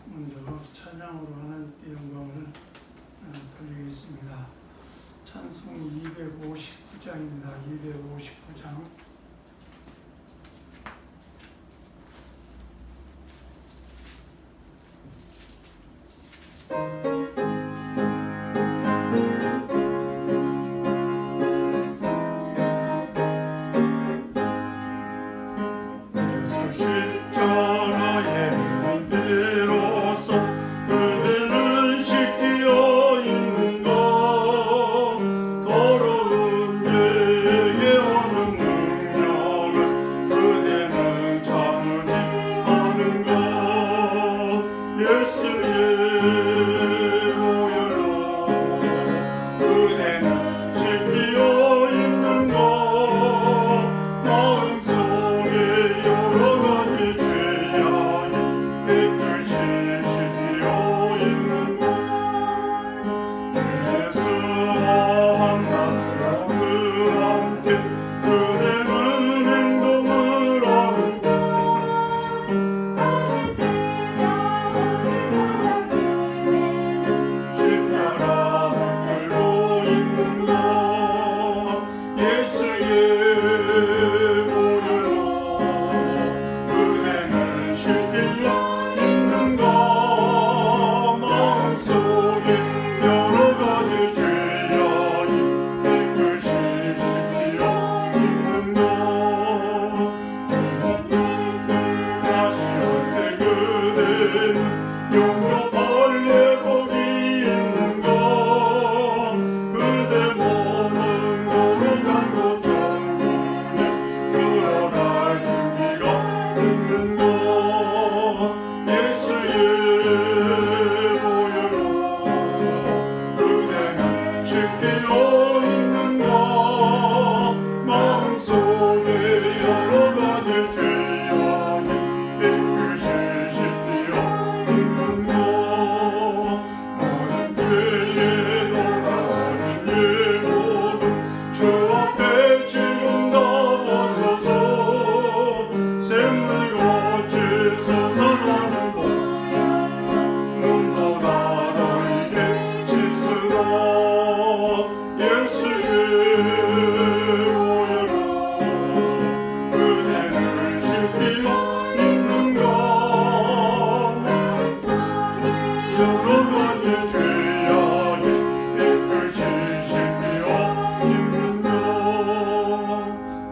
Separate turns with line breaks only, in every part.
먼저 찬양으로 하나님께 영광을 돌리겠습니다. 찬송 259장입니다. 259장.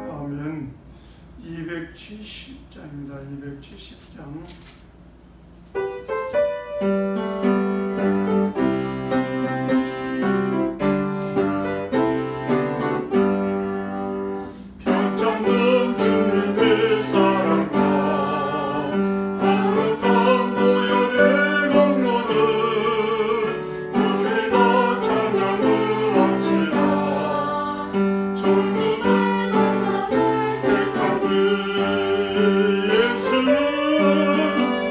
아멘. 270장입니다. 270장. 예수는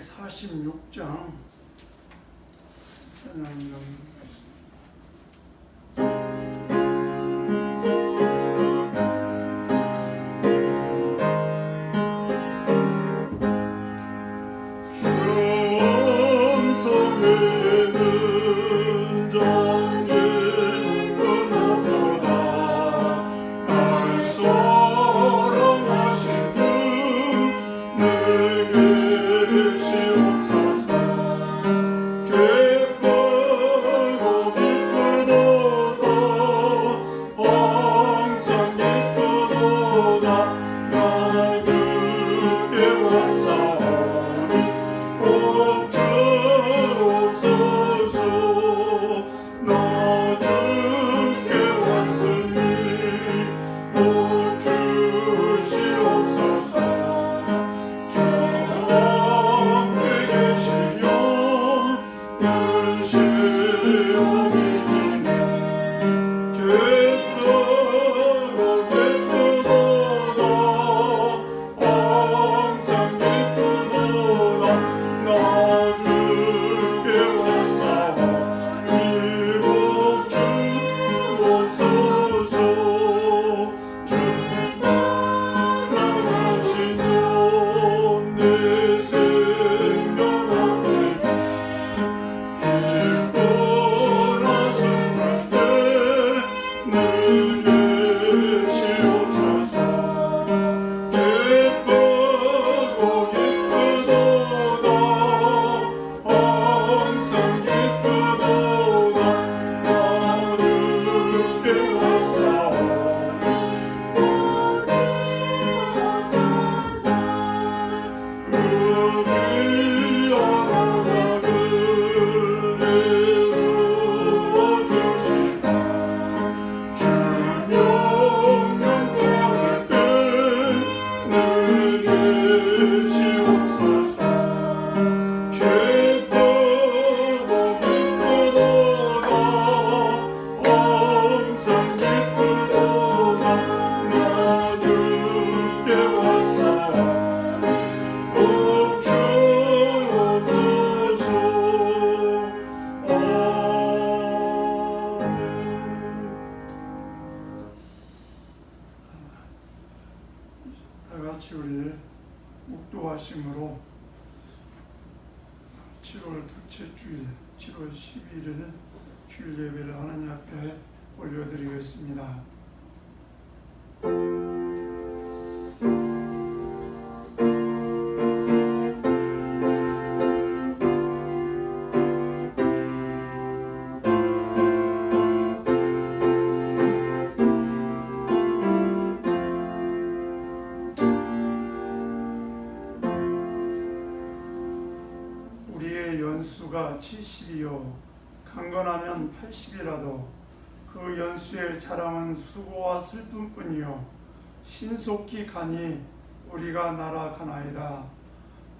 246장 찬양합니다. 다같이 우리 묵도하심으로 7월 둘째 주일 7월 12일 주일 예배를 하나님 앞에 올려드리겠습니다. 연수가 70이요 강건하면 80이라도 그 연수의 자랑은 수고와 슬픔뿐이요 신속히 가니 우리가 날아가나이다.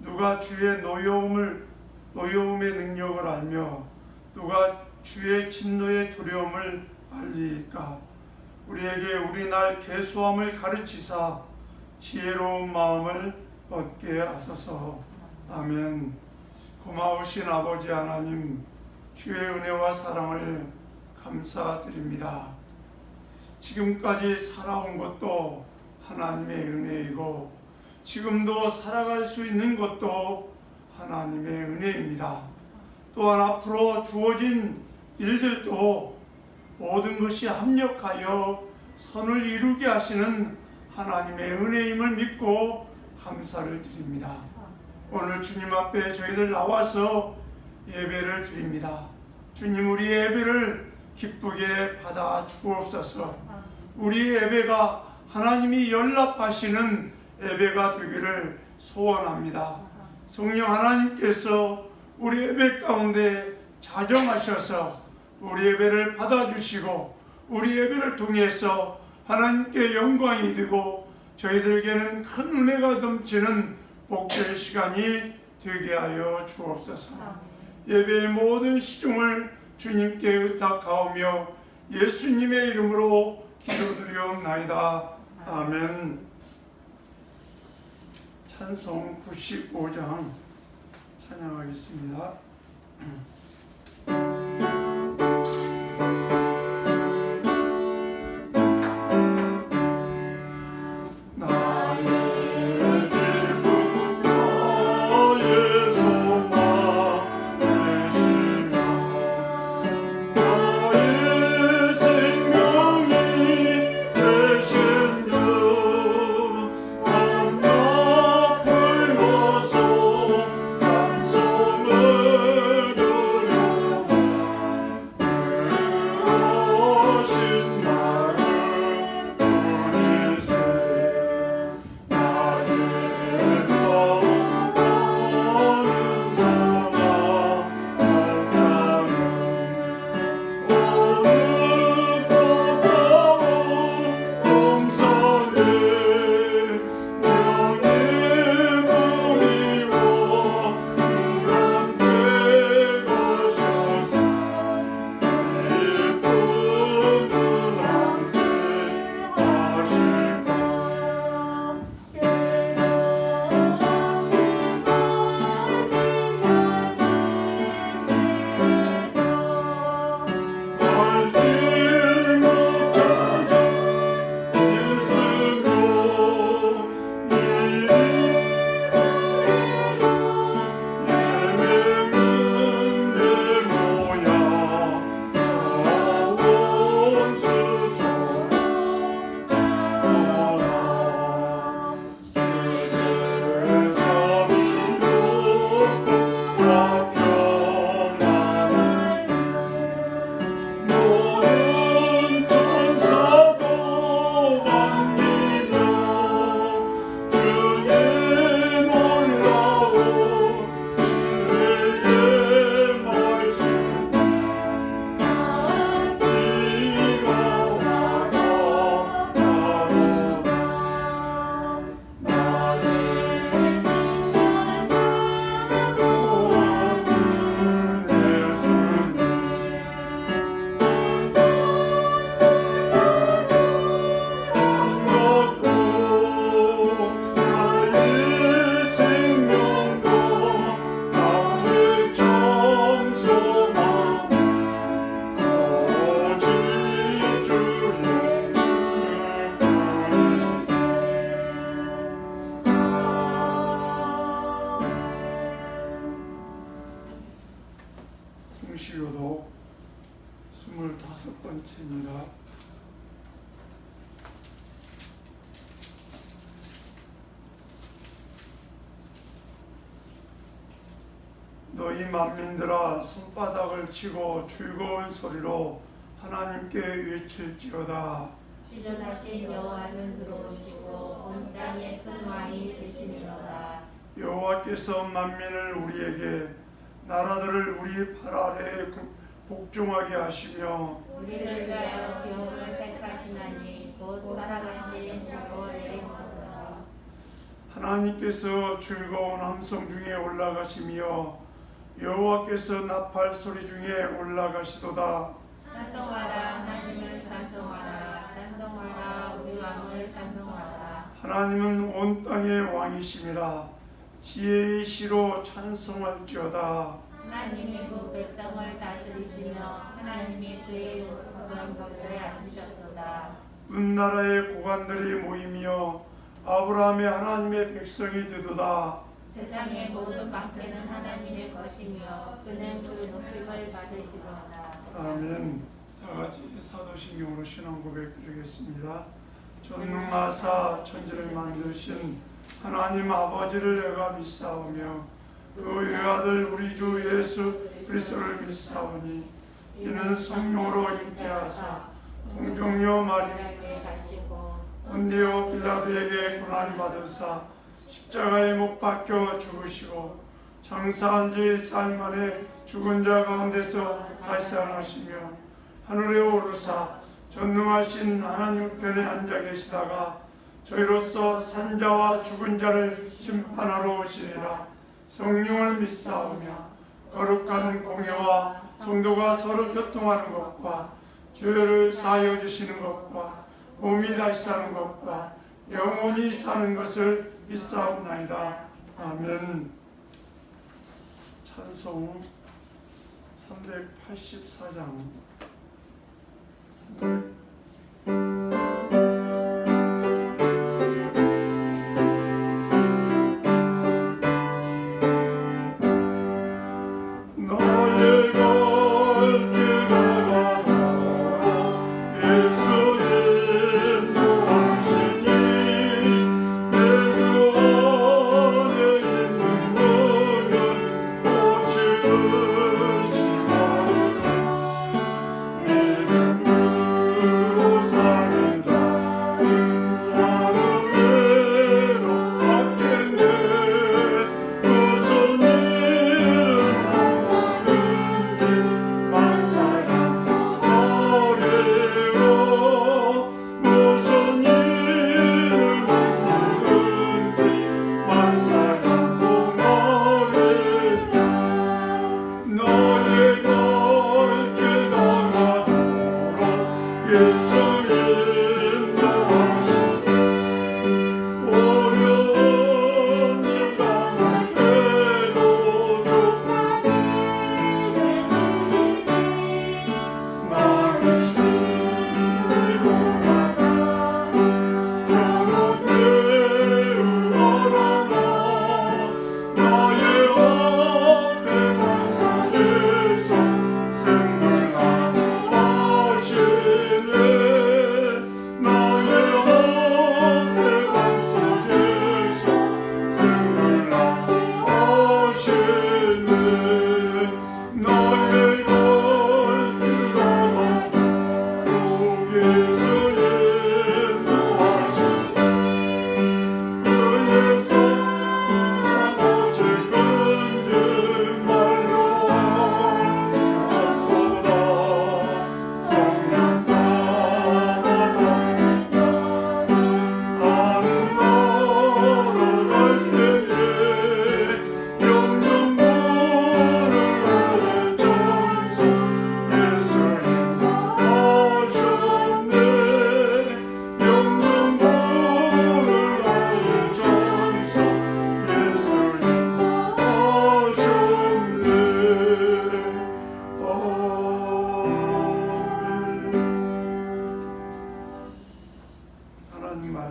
누가 주의 노여움의 능력을 알며 누가 주의 진노의 두려움을 알리까. 우리에게 우리 날 계수함을 가르치사 지혜로운 마음을 얻게 하소서. 아멘. 고마우신 아버지 하나님, 주의 은혜와 사랑을 감사드립니다. 지금까지 살아온 것도 하나님의 은혜이고 지금도 살아갈 수 있는 것도 하나님의 은혜입니다. 또한 앞으로 주어진 일들도 모든 것이 합력하여 선을 이루게 하시는 하나님의 은혜임을 믿고 감사를 드립니다. 오늘 주님 앞에 저희들 나와서 예배를 드립니다. 주님, 우리 예배를 기쁘게 받아 주옵소서. 우리 예배가 하나님이 연락하시는 예배가 되기를 소원합니다. 성령 하나님께서 우리 예배 가운데 자정하셔서 우리 예배를 받아주시고 우리 예배를 통해서 하나님께 영광이 되고 저희들에게는 큰 은혜가 넘치는 복될 시간이 되게 하여 주옵소서. 예배의 모든 시종을 주님께 의탁하오며 예수님의 이름으로 기도드리옵나이다. 아멘. 찬송 95장 찬양하겠습니다. 성시교독 25번째입니다. 너희 만민들아 손바닥을 치고 즐거운 소리로 하나님께 외칠지어다.
지존하신 여호와는 들어오시고 온 땅에 큰 왕이 되시니로다.
여호와께서 만민을 우리에게 나라들을 우리 팔 아래에 복종하게 하시며
우리를 위하여 기업을 택하시나니 곧 살아가신 여호와이로다.
하나님께서 즐거운 함성 중에 올라가시며 여호와께서 나팔 소리 중에 올라가시도다.
찬송하라 하나님을 찬송하라. 찬송하라 우리 왕을 찬송하라.
하나님은 온 땅의 왕이심이라. 지혜의 시로 찬송할지어다.
하나님이 그 백성을 다스리시며 하나님이 그의 거룩한 것들에 앉으셨도다.
은나라의 고관들이 모이며 아브라함의 하나님의 백성이 되도다.
세상의 모든 방패는 하나님의 것이며 그는 그 높임을 받으시도다.
아멘. 다같이 사도신경으로 신앙 고백 드리겠습니다. 전능하사 천지를 만드신 하나님 아버지를 내가 믿사오며 그 외아들 우리 주 예수 그리스도를 믿사오니 이는 성령으로 잉태하사 동정녀 마리아에게
가시고
본디오 빌라도에게 고난을 받으사 십자가에 못 박혀 죽으시고 장사한 지 4일 만에 죽은 자 가운데서 다시 살아나시며 하늘에 오르사 전능하신 하나님 우편에 앉아 계시다가 저희로서 산자와 죽은 자를 심판하러 오시리라. 성령을 믿사오며 거룩한 공회와 성도가 서로 교통하는 것과 죄를 사하여 주시는 것과 몸이 다시 사는 것과 영원히 사는 것을 믿사옵나이다. 아멘. 찬송 384장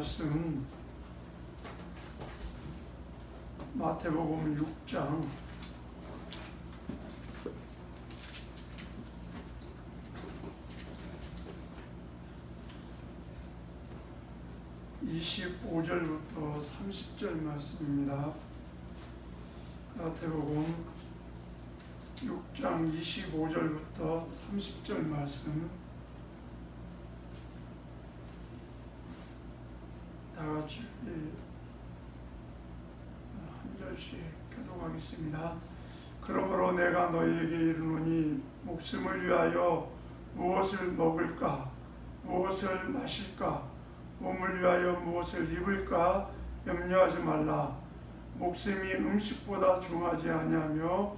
말씀 마태복음 6장 25절부터 30절 말씀입니다. 마태복음 6장 25절부터 30절 말씀 다 같이 한 절씩 교독하겠습니다. 그러므로 내가 너희에게 이르노니 목숨을 위하여 무엇을 먹을까 무엇을 마실까 몸을 위하여 무엇을 입을까 염려하지 말라. 목숨이 음식보다 중하지 아니하며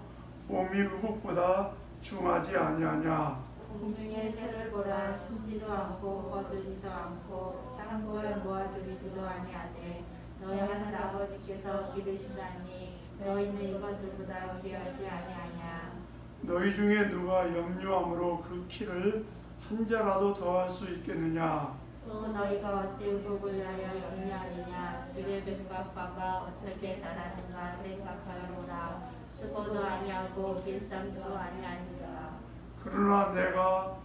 몸이 의복보다 중하지 아니하냐.
공중의 새를 보라. 숨지도 않고 거두지도 않고 창고에 모아두리지도 아니하되 너희 하늘 아버지께서 기르시다니 너희는 이것들보다 귀하지 아니하냐.
너희 중에 누가 염려함으로 그 키를 한 자라도 더할 수 있겠느냐.
또 너희가 어찌 의복을 위하여 염려하느냐. 들의 백합화가 어떻게 자라는가 생각하여보라. 수고도 아니하고 길쌈도 아니하니라.
그러나 내가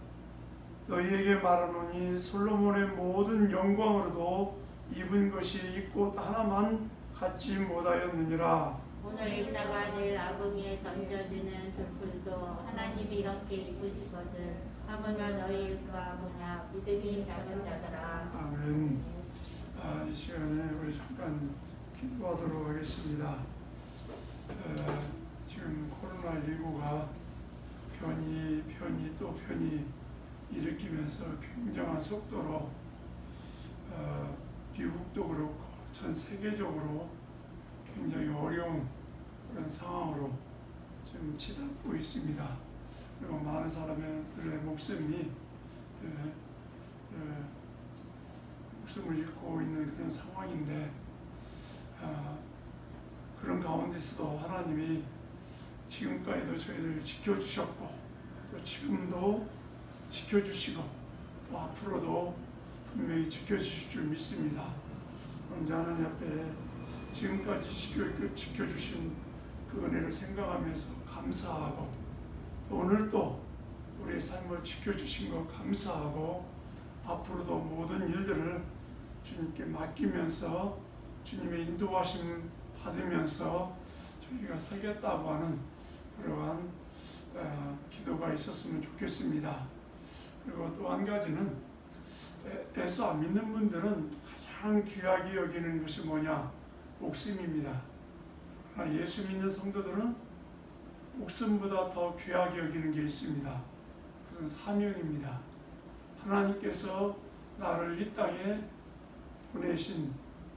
너희에게 말하노니 솔로몬의 모든 영광으로도 입은 것이 이 꽃 하나만 갖지 못하였느니라.
오늘 있다가 내일 아궁이에 던져지는 등불도 하나님이 이렇게 이쁘시거든. 하물며 너희가 뭐냐. 믿음이 작은 자들아.
아멘. 이 시간에 우리 잠깐 기도하도록 하겠습니다. 지금 코로나19가 편히 또 편히 일으키면서 굉장한 속도로 미국도 그렇고 전 세계적으로 굉장히 어려운 그런 상황으로 지금 치닫고 있습니다. 그리고 많은 사람들의 목숨이 목숨을 잃고 있는 그런 상황인데 그런 가운데서도 하나님이 지금까지도 저희를 지켜주셨고 또 지금도 지켜주시고 또 앞으로도 분명히 지켜주실 줄 믿습니다. 언제 하나님 앞에 지금까지 지켜주신 그 은혜를 생각하면서 감사하고 또 오늘도 우리의 삶을 지켜주신 것 감사하고 앞으로도 모든 일들을 주님께 맡기면서 주님의 인도하심 받으면서 저희가 살겠다고 하는 그러한 기도가 있었으면 좋겠습니다. 그리고 또 한 가지는 애써 안 믿는 분들은 가장 귀하게 여기는 것이 뭐냐? 목숨입니다. 그러나 예수 믿는 성도들은 목숨보다 더 귀하게 여기는 게 있습니다. 그것은 사명입니다. 하나님께서 나를 이 땅에 보내신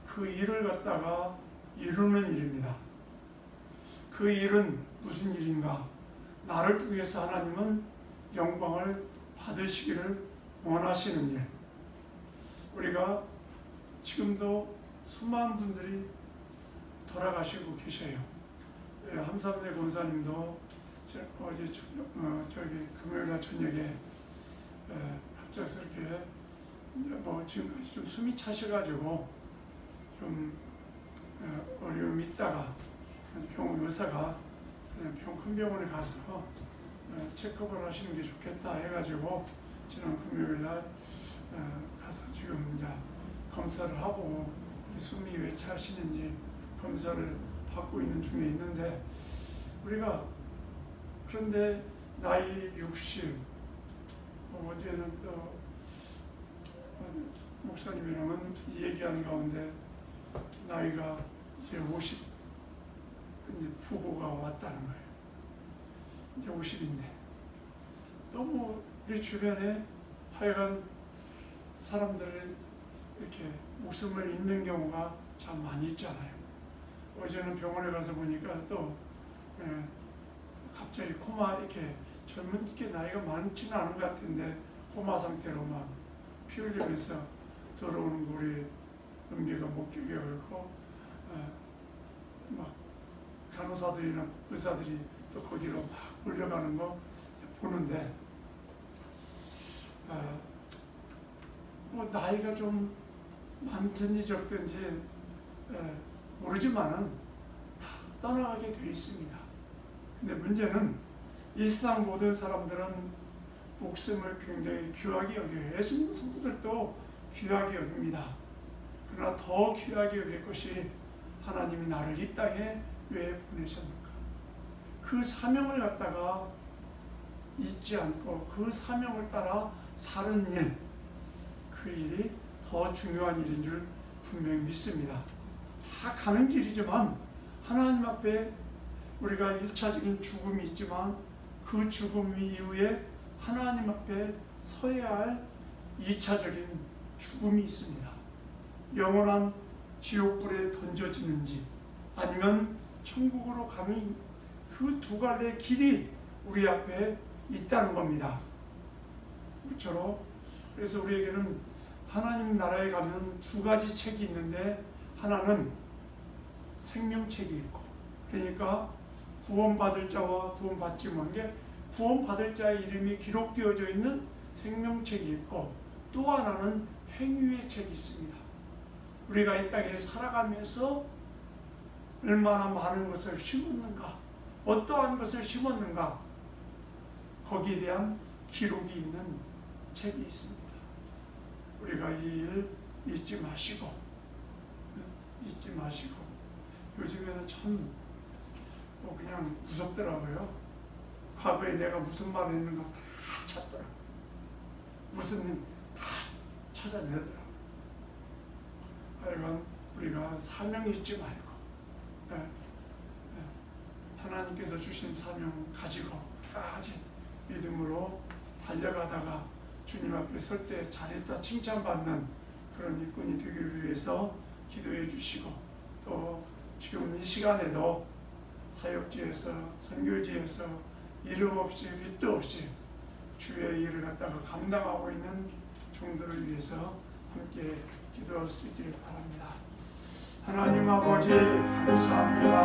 그 일을 갖다가 이루는 일입니다. 그 일은 무슨 일인가? 나를 통해서 하나님은 영광을 받으시기를 원하시는 일. 우리가 지금도 수많은 분들이 돌아가시고 계셔요. 함삼내 권사님도 어제 저기 금요일날 저녁에 갑작스럽게 지금까지 좀 숨이 차셔가지고 좀 어려움이 있다가 병원 의사가 그냥 큰 병원에 가서 체크업을 하시는 게 좋겠다 해가지고 지난 금요일날 가서 지금 이제 검사를 하고 숨이 왜 차시는지 검사를 받고 있는 중에 있는데 우리가 그런데 나이 60 어제는 또 목사님이랑은 이 얘기하는 가운데 나이가 이제 50 이제 부고가 왔다는 거예요. 이제 50인데 너무 우리 주변에 하여간 사람들을 이렇게 목숨을 잃는 경우가 참 많이 있잖아요. 어제는 병원에 가서 보니까 또 갑자기 코마 이렇게 젊은 이렇게 나이가 많지는 않은 것 같은데 코마 상태로 막 피 흘리면서 들어오는 우리 연기가 목격해가지고 막 간호사들이나 의사들이 또 거기로 막 몰려가는 거 보는데 뭐 나이가 좀 많든지 적든지 모르지만은 다 떠나가게 돼 있습니다. 근데 문제는 이 세상 모든 사람들은 목숨을 굉장히 귀하게 여겨요. 예수 믿는 성도들도 귀하게 여깁니다. 그러나 더 귀하게 여길 것이 하나님이 나를 이 땅에 왜 보내셨는가? 그 사명을 갖다가 잊지 않고 그 사명을 따라 사는 일, 그 일이 더 중요한 일인 줄 분명히 믿습니다. 다 가는 길이지만 하나님 앞에 우리가 1차적인 죽음이 있지만 그 죽음 이후에 하나님 앞에 서야 할 2차적인 죽음이 있습니다. 영원한 지옥불에 던져지는지 아니면 천국으로 가는 그 두 갈래의 길이 우리 앞에 있다는 겁니다. 그렇죠? 그래서 우리에게는 하나님 나라에 가면 두 가지 책이 있는데 하나는 생명책이 있고 그러니까 구원받을 자와 구원받지 못한 게 구원받을 자의 이름이 기록되어져 있는 생명책이 있고 또 하나는 행위의 책이 있습니다. 우리가 이 땅에 살아가면서 얼마나 많은 것을 심었는가, 어떠한 것을 심었는가, 거기에 대한 기록이 있는 책이 있습니다. 우리가 이 일 잊지 마시고 요즘에는 참 그냥 무섭더라고요. 과거에 내가 무슨 말을 했는가 다 찾더라. 무슨 일 다 찾아내더라. 하여간 우리가 사명 잊지 말고 하나님께서 주신 사명 가지고 끝까지 믿음으로 달려가다가 주님 앞에 설 때 잘했다 칭찬받는 그런 일꾼이 되기를 위해서 기도해 주시고 또 지금 이 시간에도 사역지에서 선교지에서 이름 없이 빚도 없이 주의 일을 갖다가 감당하고 있는 종들을 위해서 함께 기도할 수 있기를 바랍니다. 하나님 아버지 감사합니다.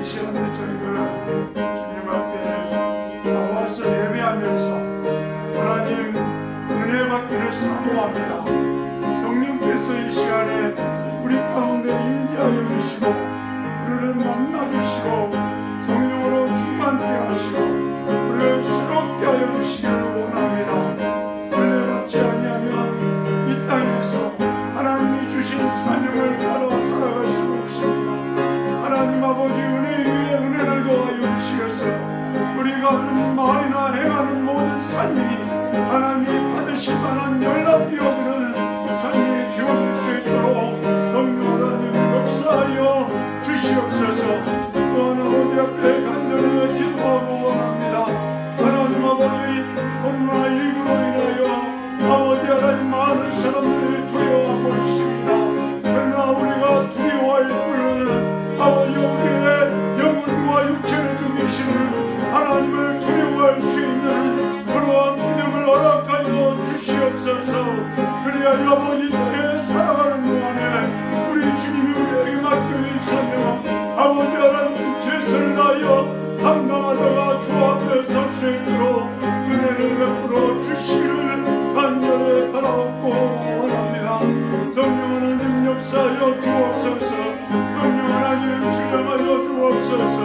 이 시간에 저희가 주장하여 주옵소서.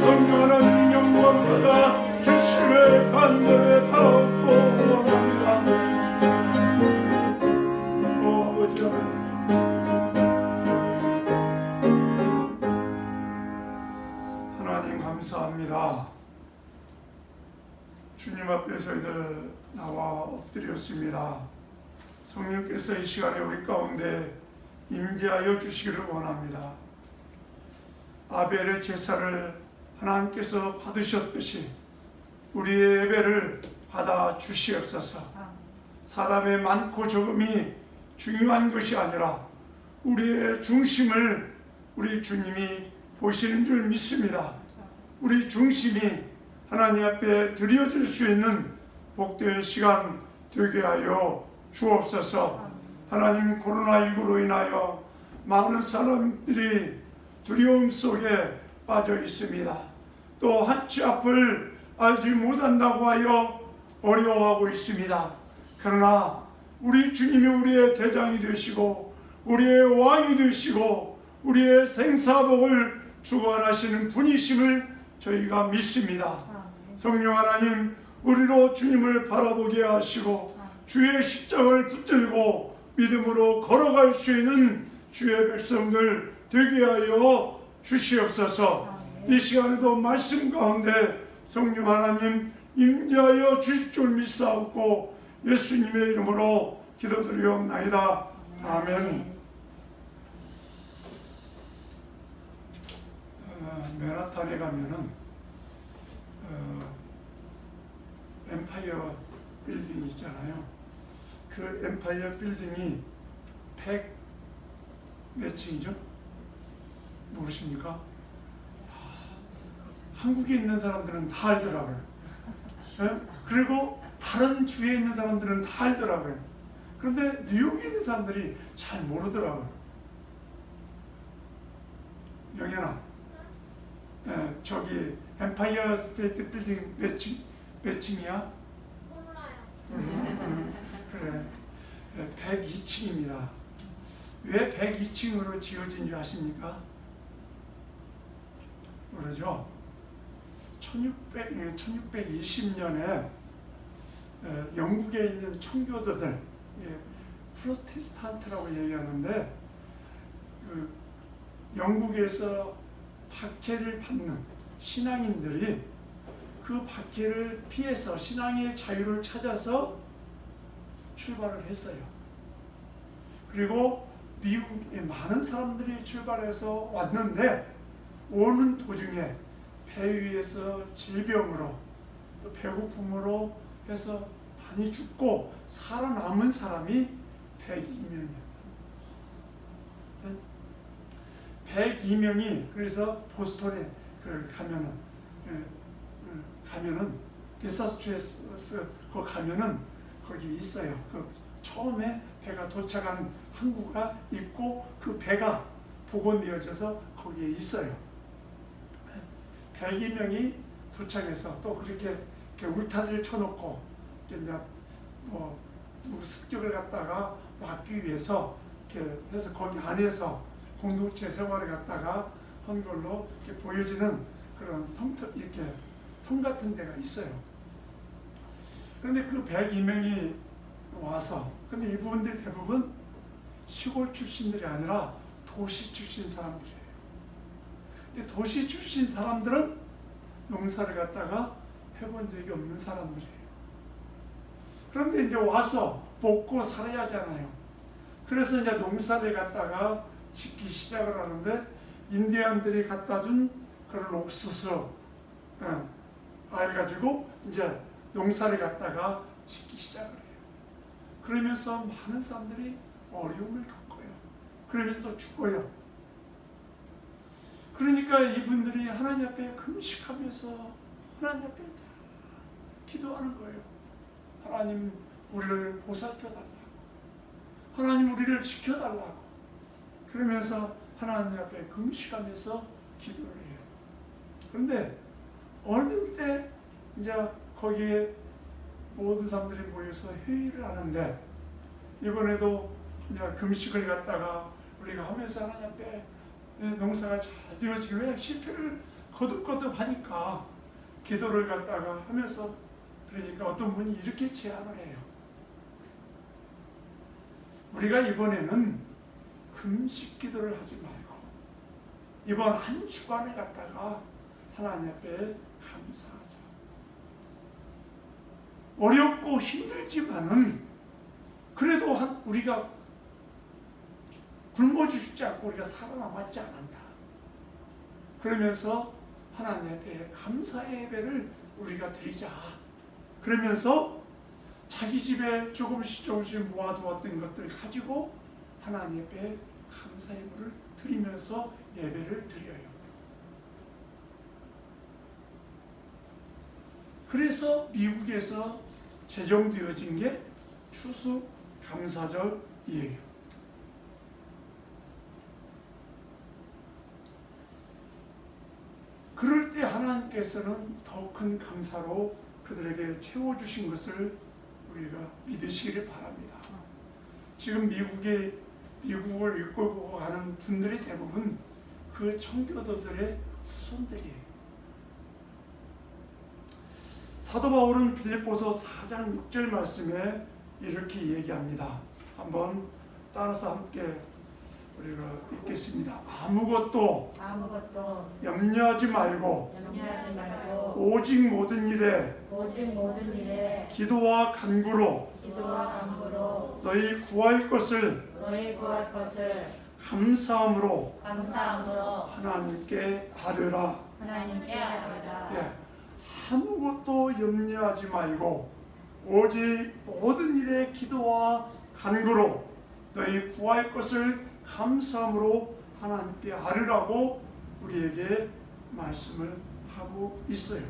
성령 하나님 영광 받아 주시를 간절히 바라고 원합니다. 오 아버지 하나님, 하나님 감사합니다. 주님 앞에 저희들 나와 엎드렸습니다. 성령께서 이 시간에 우리 가운데 임재하여 주시기를 원합니다. 아벨의 제사를 하나님께서 받으셨듯이 우리의 예배를 받아 주시옵소서. 사람의 많고 적음이 중요한 것이 아니라 우리의 중심을 우리 주님이 보시는 줄 믿습니다. 우리 중심이 하나님 앞에 드려질 수 있는 복된 시간 되게 하여 주옵소서. 하나님, 코로나19로 인하여 많은 사람들이 두려움 속에 빠져 있습니다. 또 한치 앞을 알지 못한다고 하여 어려워하고 있습니다. 그러나 우리 주님이 우리의 대장이 되시고 우리의 왕이 되시고 우리의 생사복을 주관하시는 분이심을 저희가 믿습니다. 성령 하나님, 우리로 주님을 바라보게 하시고 주의 십자가를 붙들고 믿음으로 걸어갈 수 있는 주의 백성들 되게 하여 주시옵소서. 이 시간에도 말씀 가운데 성령 하나님 임재하여 주실 줄 믿사옵고 예수님의 이름으로 기도드리옵나이다. 아멘. 맨하탄에 가면은 엠파이어 빌딩 있잖아요. 그 엠파이어 빌딩이 100 몇 층이죠? 모르십니까? 한국에 있는 사람들은 다 알더라고요. 네? 그리고 다른 주에 있는 사람들은 다 알더라고요. 그런데 뉴욕에 있는 사람들이 잘 모르더라고요. 영현아, 저기 엠파이어 스테이트 빌딩 몇 층이야? 몰라요. 그래, 102층입니다. 왜 102층으로 지어진 줄 아십니까? 모르죠? 1620년에 영국에 있는 청교도들, 프로테스탄트라고 얘기하는데, 그 영국에서 박해를 받는 신앙인들이 그 박해를 피해서 신앙의 자유를 찾아서 출발을 했어요. 그리고 미국에 많은 사람들이 출발해서 왔는데 오는 도중에 배 위에서 질병으로 또 배고픔으로 해서 많이 죽고 살아남은 사람이 102명이었다. 102명이 그래서 보스턴에 가면은 베사추세츠 거 가면은 거기 있어요. 그 처음에 배가 도착한 항구가 있고 그 배가 복원되어져서 거기에 있어요. 102명이 도착해서 또 그렇게 울타리를 쳐놓고 이제 뭐 습격을 갖다가 막기 위해서 이렇게 해서 거기 안에서 공동체 생활을 갖다가 한 걸로 이렇게 보여지는 그런 이렇게 성 같은 데가 있어요. 그런데 그 102명이 와서, 근데 이분들이 대부분 시골 출신들이 아니라 도시 출신 사람들이에요. 근데 도시 출신 사람들은 농사를 갖다가 해본 적이 없는 사람들이에요. 그런데 이제 와서 먹고 살아야 하잖아요. 그래서 이제 농사를 갖다가 짓기 시작을 하는데 인디안들이 갖다 준 그런 옥수수 알 가지고 이제 농사를 갖다가 짓기 시작을 해요. 그러면서 많은 사람들이 어려움을 겪어요. 그러면서 또 죽어요. 그러니까 이분들이 하나님 앞에 금식하면서 하나님 앞에 기도하는 거예요. 하나님 우리를 보살펴달라고, 하나님 우리를 지켜달라고. 그러면서 하나님 앞에 금식하면서 기도를 해요. 그런데 어느 때 이제 거기에 모든 사람들이 모여서 회의를 하는데, 이번에도 이제 금식을 갖다가 우리가 하면서 하나님 앞에 농사가 잘 이루어지기 위해 실패를 거듭거듭 하니까 기도를 갖다가 하면서 그러니까 어떤 분이 이렇게 제안을 해요. 우리가 이번에는 금식 기도를 하지 말고 이번 한 주간에 갖다가 하나님 앞에 감사하자. 어렵고 힘들지만은 그래도 우리가 굶어 죽지 않고 우리가 살아남았지 않았나. 그러면서 하나님 앞에 감사의 예배를 우리가 드리자. 그러면서 자기 집에 조금씩 모아두었던 것들 가지고 하나님 앞에 감사 예배를 드리면서 예배를 드려요. 그래서 미국에서 제정되어진 게 추수감사절이에요. 그럴 때 하나님께서는 더 큰 감사로 그들에게 채워주신 것을 우리가 믿으시기를 바랍니다. 지금 미국을 이끌고 가는 분들이 대부분 그 청교도들의 후손들이에요. 사도 바울은 빌립보서 4장 6절 말씀에 이렇게 얘기합니다. 한번 따라서 함께 우리가 읽겠습니다. 아무것도 염려하지 말고 오직 모든 일에 기도와 간구로 너희 구할 것을 감사함으로 하나님께 아뢰라. 예, 아무것도 염려하지 말고 오직 모든 일에 기도와 간구로 너희 구할 것을 감사함으로 하나님께 아뢰라고 우리에게 말씀을 하고 있어요.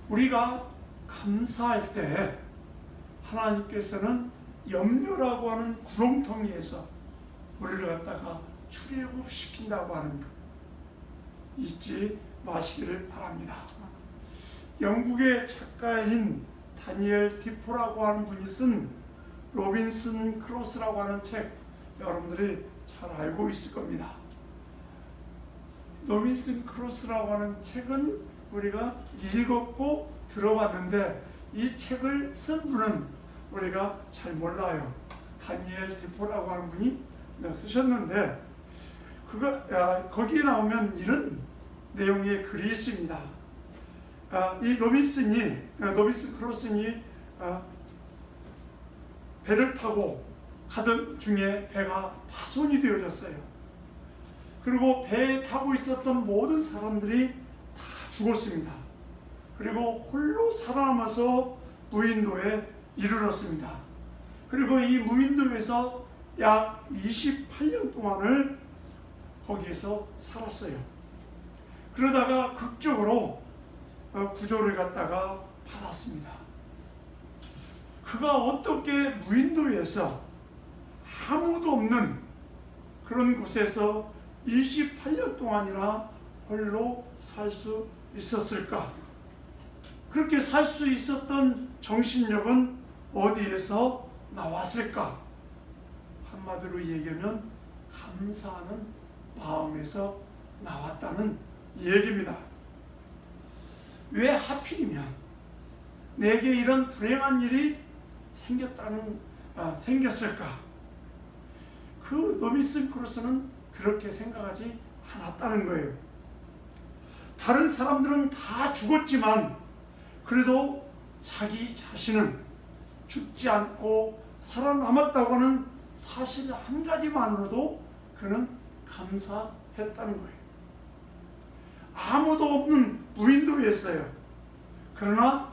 우리가 감사할 때 하나님께서는 염려라고 하는 구렁텅이에서 우리를 갖다가 출애굽시킨다고 하는 것 잊지 마시기를 바랍니다. 영국의 작가인 다니엘 디포라고 하는 분이 쓴 로빈슨 크로스라고 하는 책 여러분들이 잘 알고 있을 겁니다. 로빈슨 크로스라고 하는 책은 우리가 읽었고 들어봤는데 이 책을 쓴 분은 우리가 잘 몰라요. 다니엘 디포라고 하는 분이 쓰셨는데 거기에 나오면 이런 내용의 글이 있습니다. 이 로빈슨 크로스니 배를 타고 가던 중에 배가 파손이 되어졌어요. 그리고 배에 타고 있었던 모든 사람들이 다 죽었습니다. 그리고 홀로 살아남아서 무인도에 이르렀습니다. 그리고 이 무인도에서 약 28년 동안을 거기에서 살았어요. 그러다가 극적으로 구조를 갖다가 받았습니다. 그가 어떻게 무인도에서 아무도 없는 그런 곳에서 28년 동안이나 홀로 살 수 있었을까? 그렇게 살 수 있었던 정신력은 어디에서 나왔을까? 한마디로 얘기하면 감사하는 마음에서 나왔다는 얘기입니다. 왜 하필이면 내게 이런 불행한 일이 생겼을까? 그 로빈슨 크루소는 그렇게 생각하지 않았다는 거예요. 다른 사람들은 다 죽었지만 그래도 자기 자신은 죽지 않고 살아남았다고 하는 사실 한 가지만으로도 그는 감사했다는 거예요. 아무도 없는 무인도였어요. 그러나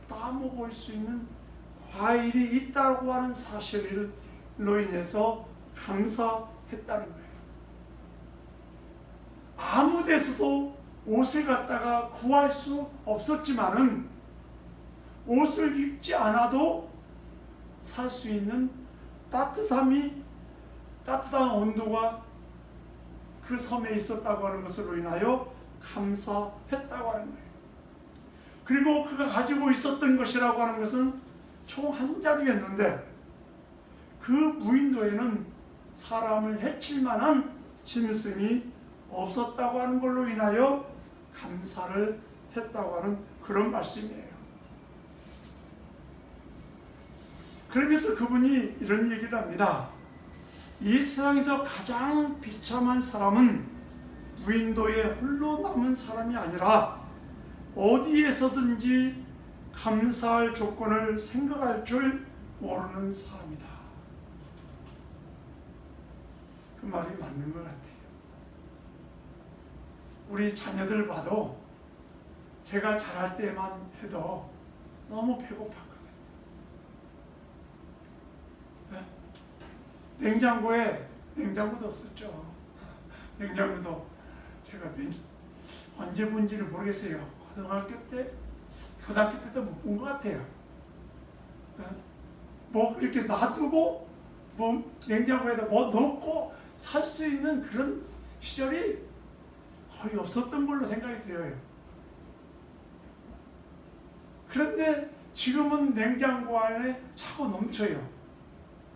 따먹을 수 있는 과일이 있다고 하는 사실로 인해서 감사했다는 거예요. 아무 데서도 옷을 갖다가 구할 수 없었지만은 옷을 입지 않아도 살 수 있는 따뜻한 온도가 그 섬에 있었다고 하는 것으로 인하여 감사했다고 하는 거예요. 그리고 그가 가지고 있었던 것이라고 하는 것은 총 한 자루였는데 그 무인도에는 사람을 해칠 만한 짐승이 없었다고 하는 걸로 인하여 감사를 했다고 하는 그런 말씀이에요. 그러면서 그분이 이런 얘기를 합니다. 이 세상에서 가장 비참한 사람은 무인도에 홀로 남은 사람이 아니라 어디에서든지 감사할 조건을 생각할 줄 모르는 사람이다. 그 말이 맞는 것 같아요. 우리 자녀들 봐도 제가 잘할 때만 해도 너무 배고팠거든요. 네? 냉장고도 없었죠. 냉장고도 제가 언제 본지를 모르겠어요. 고등학교 때도 못 본 것 같아요. 뭐 이렇게 놔두고 뭐 냉장고에다 뭐 넣고 살 수 있는 그런 시절이 거의 없었던 걸로 생각이 들어요. 그런데 지금은 냉장고 안에 차고 넘쳐요.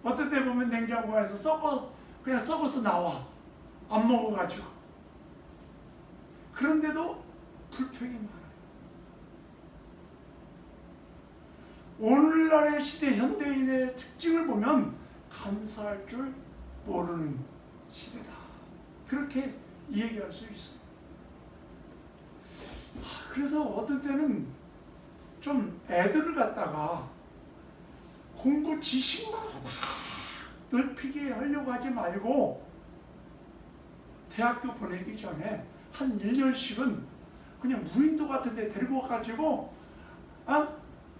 어떤 때 보면 냉장고 안에서 그냥 썩어서 나와. 안 먹어가지고. 그런데도 불평이 많아요. 오늘날의 시대 현대인의 특징을 보면 감사할 줄 모르는 시대다. 그렇게 얘기할 수 있어요. 그래서 어떤 때는 좀 애들을 갖다가 공부 지식만 막 넓히게 하려고 하지 말고 대학교 보내기 전에 한 1년씩은 그냥 무인도 같은 데 데리고 가가지고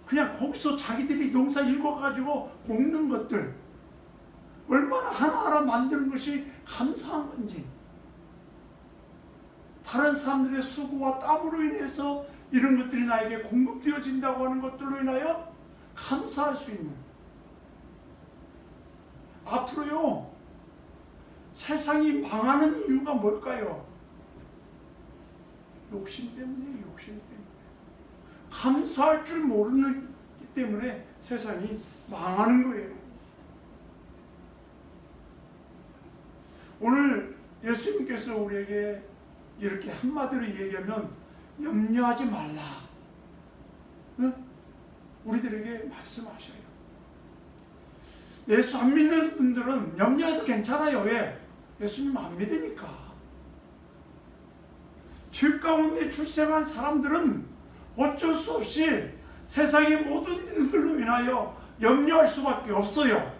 그냥 거기서 자기들이 농사 일궈가지고 먹는 것들 얼마나 하나하나 만드는 것이 감사한 건지, 다른 사람들의 수고와 땀으로 인해서 이런 것들이 나에게 공급되어진다고 하는 것들로 인하여 감사할 수 있는, 앞으로요 세상이 망하는 이유가 뭘까요? 욕심 때문에 감사할 줄 모르기 때문에 세상이 망하는 거예요. 오늘 예수님께서 우리에게 이렇게 한마디로 얘기하면 염려하지 말라. 우리들에게 말씀하셔요. 예수 안 믿는 분들은 염려해도 괜찮아요. 왜? 예수님 안 믿으니까. 죄 가운데 출생한 사람들은 어쩔 수 없이 세상의 모든 일들로 인하여 염려할 수밖에 없어요.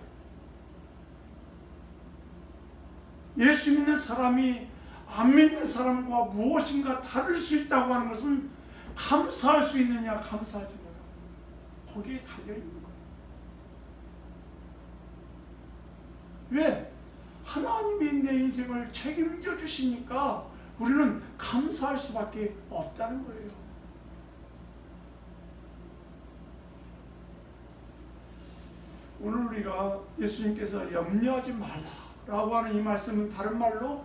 예수 믿는 사람이 안 믿는 사람과 무엇인가 다를 수 있다고 하는 것은 감사할 수 있느냐 감사하지 못하고 거기에 달려있는 거예요. 왜? 하나님이 내 인생을 책임져 주시니까 우리는 감사할 수밖에 없다는 거예요. 오늘 우리가 예수님께서 염려하지 말라라고 하는 이 말씀은 다른 말로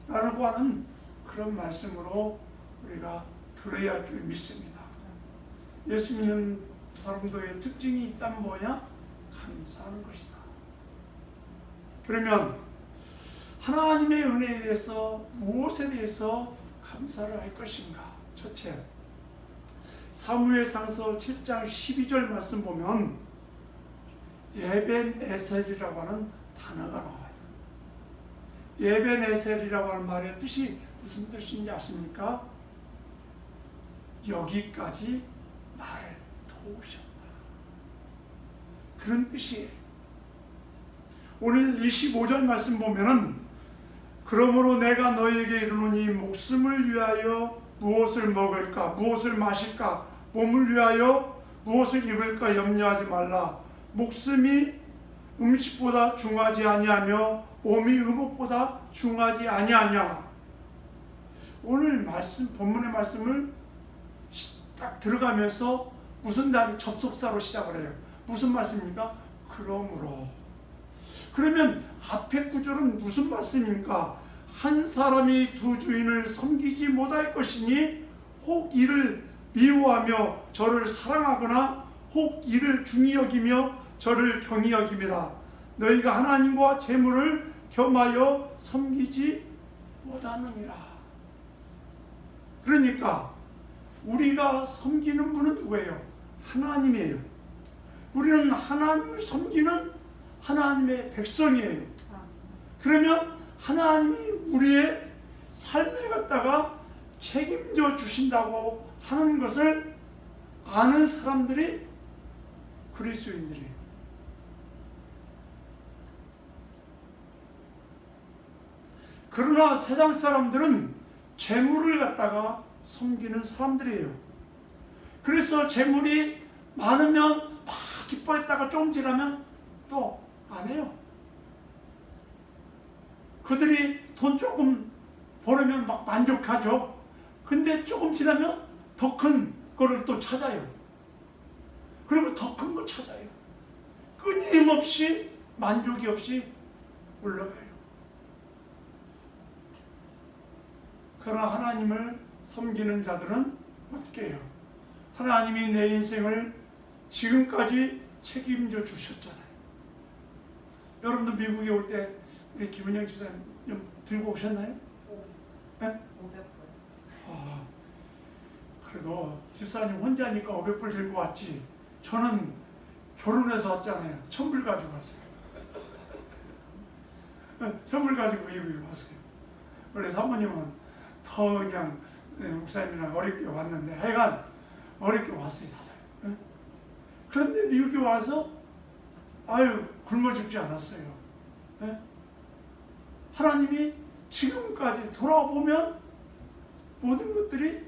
감사라라고 하는 그런 말씀으로 우리가 들어야 할 줄 믿습니다. 예수 믿는 사람들의 특징이 있다면 뭐냐? 감사하는 것이다. 그러면 하나님의 은혜에 대해서 무엇에 대해서 감사를 할 것인가? 첫째, 사무엘상서 7장 12절 말씀 보면 예벤에셀이라고 하는 단어가 나와요. 예벤에셀이라고 하는 말의 뜻이 무슨 뜻인지 아십니까? 여기까지 나를 도우셨다. 그런 뜻이에요. 오늘 25절 말씀 보면은 그러므로 내가 너에게 이르노니 목숨을 위하여 무엇을 먹을까 무엇을 마실까 몸을 위하여 무엇을 입을까 염려하지 말라. 목숨이 음식보다 중하지 아니하며 몸이 의복보다 중하지 아니하냐. 오늘 말씀 본문의 말씀을 딱 들어가면서 무슨 접속사로 시작을 해요. 무슨 말씀입니까? 그러므로. 그러면 앞에 구절은 무슨 말씀입니까? 한 사람이 두 주인을 섬기지 못할 것이니 혹 이를 미워하며 저를 사랑하거나 혹 이를 중히 여기며 저를 경히 여김이라. 너희가 하나님과 재물을 겸하여 섬기지 못하느니라. 그러니까 우리가 섬기는 분은 누구예요? 하나님이에요. 우리는 하나님을 섬기는 하나님의 백성이에요. 그러면 하나님이 우리의 삶을 갖다가 책임져 주신다고 하는 것을 아는 사람들이 그리스도인들이에요. 그러나 세상 사람들은 재물을 갖다가 섬기는 사람들이에요. 그래서 재물이 많으면 막 기뻐했다가 좀 지나면 또 안 해요. 그들이 돈 조금 벌으면 막 만족하죠. 근데 조금 지나면 더 큰 거를 또 찾아요. 그리고 더 큰 거 찾아요. 끊임없이 만족이 없이 올라가요. 그러나 하나님을 섬기는 자들은 어떻게 해요? 하나님이 내 인생을 지금까지 책임져 주셨잖아요. 여러분도 미국에 올 때 우리 김은영 집사님 좀 들고 오셨나요? 네? 500불. 그래도 집사님 혼자니까 500불 들고 왔지. 저는 결혼해서 왔잖아요. 1000불 가지고 왔어요. 선물 가지고 미국에 왔어요. 원래 사모님은 더 그냥 목사님이랑 어렵게 왔는데 하여간 어렵게 왔어요 다들. 그런데 미국에 와서 굶어 죽지 않았어요. 하나님이 지금까지 돌아보면 모든 것들이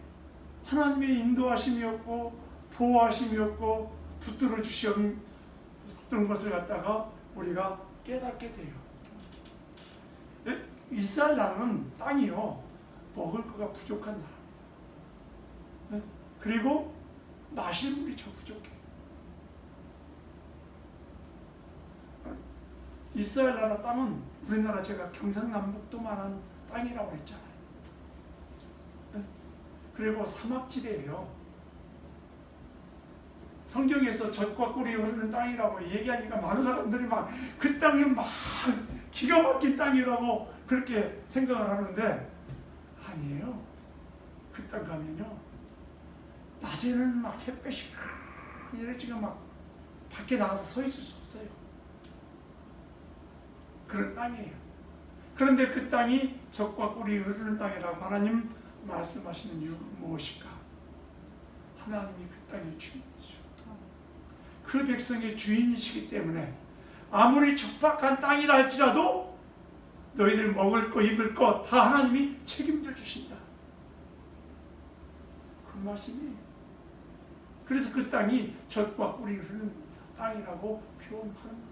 하나님의 인도하심이었고 보호하심이었고 붙들어 주셨던 것을 갖다가 우리가 깨닫게 돼요. 이스라엘 나라는 땅이요 먹을 거가 부족한 나라입니다. 그리고 마실 물이 저 부족해요. 이스라엘 나라 땅은 우리나라 제가 경상남북도만한 땅이라고 했잖아요. 그리고 사막지대예요. 성경에서 젖과 꿀이 흐르는 땅이라고 얘기하니까 많은 사람들이 막 그 땅이 막 기가 막힌 땅이라고 그렇게 생각을 하는데 아니에요. 그 땅 가면요 낮에는 막 햇볕이 이래지가 막 밖에 나가서 서 있을 수 없어요. 그런 땅이에요. 그런데 그 땅이 젖과 꿀이 흐르는 땅이라고 하나님 말씀하시는 이유가 무엇일까? 하나님이 그 땅의 주인이죠. 그 백성의 주인이시기 때문에 아무리 척박한 땅이라 할지라도 너희들 먹을 거 입을 거 다 하나님이 책임져 주신다. 그 말씀이에요. 그래서 그 땅이 젖과 꿀이 흐르는 땅이라고 표현하는 거예요.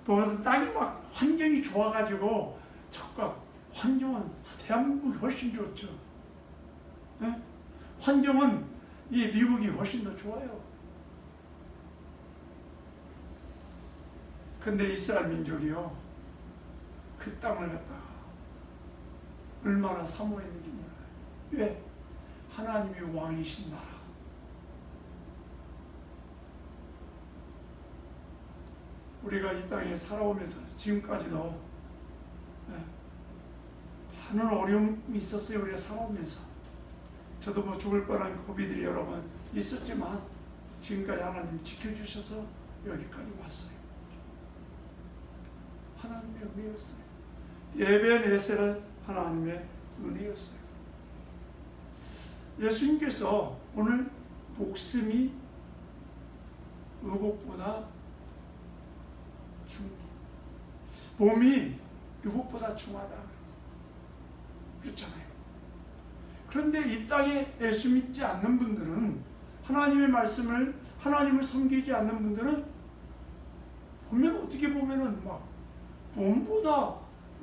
또 땅이 막 환경이 좋아가지고 젖과 환경은 대한민국이 훨씬 좋죠. 네? 환경은 이 미국이 훨씬 더 좋아요. 근데 이스라엘 민족이요 그 땅을 갖다가 얼마나 사모했는지 몰라요. 왜? 하나님이 왕이신 나라. 우리가 이 땅에 살아오면서 지금까지도 많은 어려움이 있었어요. 우리가 살아오면서 저도 뭐 죽을 뻔한 고비들이 여러 번 있었지만 지금까지 하나님이 지켜주셔서 여기까지 왔어요. 하나님의 은혜였어요. 예배 내세는 하나님의 은혜였어요. 예수님께서 오늘 목숨이 의복보다 몸이 의복보다 중하다 그렇잖아요. 그런데 이 땅에 예수 믿지 않는 분들은 하나님의 말씀을 하나님을 섬기지 않는 분들은 보면 어떻게 보면은 막 몸보다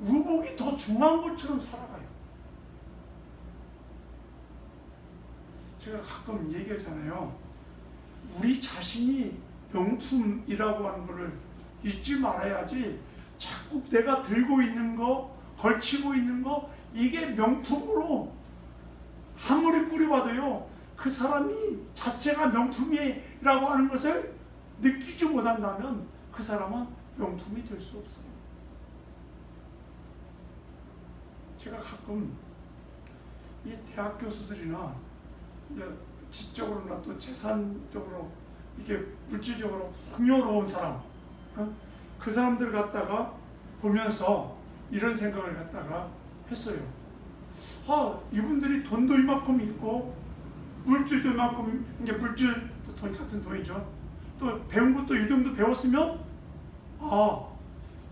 의복이 더 중한 것처럼 살아가요. 제가 가끔 얘기하잖아요. 우리 자신이 명품이라고 하는 것을 잊지 말아야지 자꾸 내가 들고 있는 거, 걸치고 있는 거 이게 명품으로 아무리 꾸려봐도요 그 사람이 자체가 명품이라고 하는 것을 느끼지 못한다면 그 사람은 명품이 될 수 없어요. 제가 가끔 이 대학 교수들이나 지적으로나 또 재산적으로 이게 물질적으로 풍요로운 사람, 그 사람들 갖다가 보면서 이런 생각을 갖다가 했어요. 이분들이 돈도 이만큼 있고 물질도 이만큼, 이게 물질 돈 같은 돈이죠. 또 배운 것도 이 정도 배웠으면